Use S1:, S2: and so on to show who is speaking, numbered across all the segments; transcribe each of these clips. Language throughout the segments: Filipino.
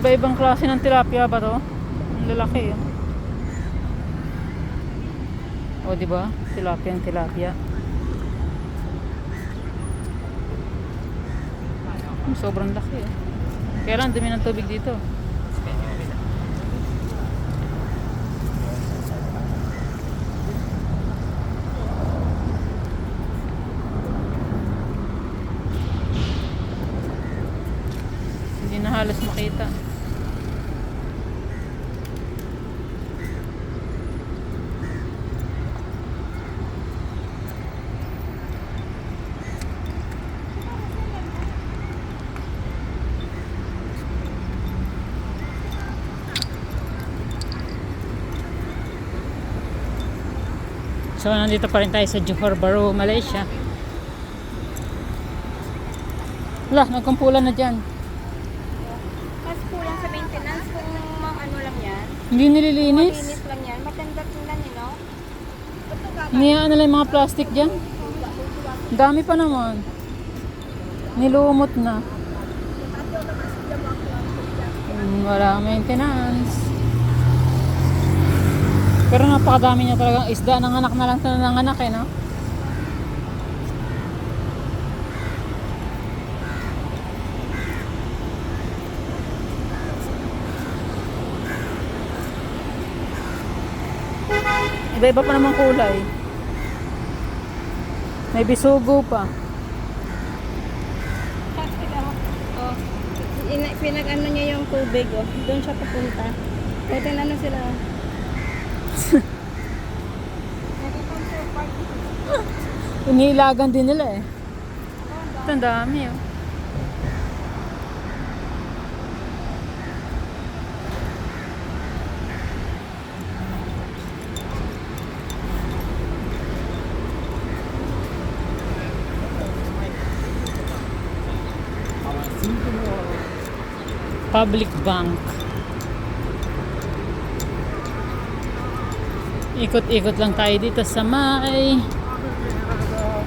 S1: Iba-ibang klase ng tilapia ba to? Ang lalaki O, di ba? Tilapia ang tilapia. Sobrang laki Kaya lang, dumi ng tubig dito. Hindi na halos makita. So, nandito pa rin tayo sa Johor Bahru, Malaysia. Wala, nagkumpulan na dyan.
S2: Mas kulang sa maintenance kung ano lang yan.
S1: Hindi nililinis.
S2: Malinis lang yan. Maganda tingnan nyo, no?
S1: Niyaan na lang yung mga plastic dyan. Dami pa naman. Nilumot na. Wala maintenance. Pero napakadami niya talagang isda. Nanganak na lang ito nanganak no? Iba-iba pa naman kulay. May bisugo pa.
S2: Oh, pinag-ano niya yung tubig, oh. Doon siya papunta. Kaya tinanong sila, oh.
S1: Iniilagan din nila Ito ang dami Public Bank. Ikot-ikot lang tayo dito sa may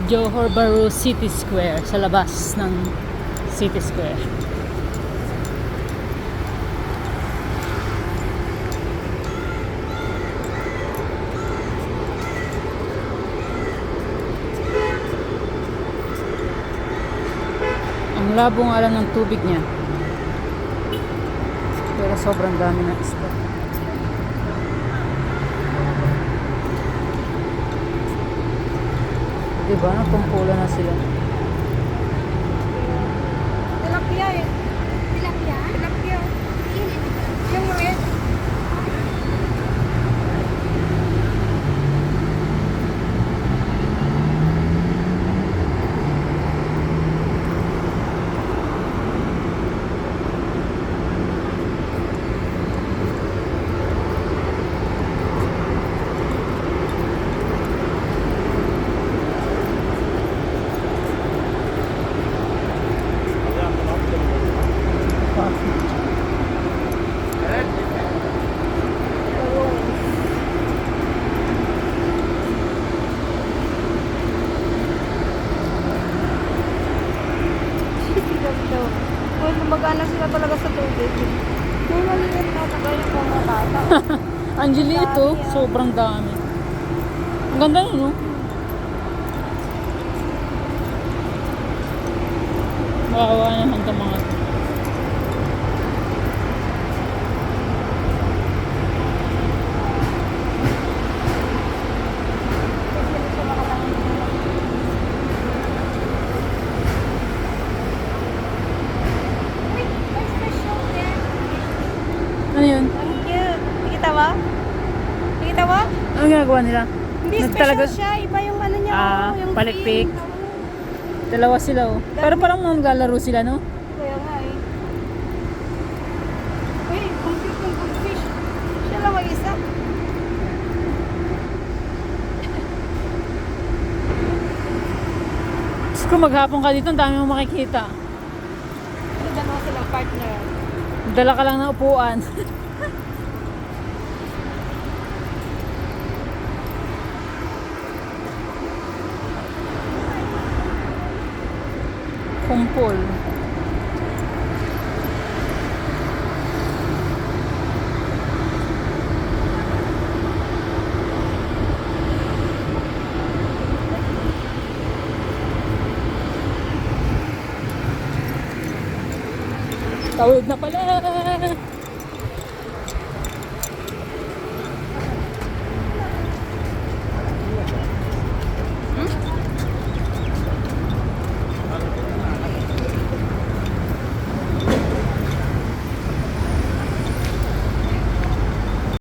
S1: Johor Bahru City Square, sa labas ng City Square. Ang labo nga lang ng tubig niya. Pero sobrang dami ng isda. Diba? Nakumpulan na sila.
S2: Tilapia eh. Tilapia? Tilapia. Yung red. Magana sila talaga sa tubig. Yung maliit na kagaya ng mga bata.
S1: Angeli ito, sobrang dami. Ang ganda yun, no? Makawa naman ito mga ito. Ano yun?
S2: Ang cute. Nakita mo? Nakita mo?
S1: Ano ginagawa nila?
S2: Hindi special siya. Iba yung ano niya. Yung
S1: palikpik.
S2: fin.
S1: Dalawa sila Pero parang maglalaro sila, no?
S2: Kaya nga eh. Uy, ang cute ng goldfish. Siya lang mag-isa.
S1: Kung maghapon ka dito, ang dami mong makikita.
S2: Ano dalawa silang partner?
S1: Dala ka lang ng upuan. Kumpol. Tawid na pala.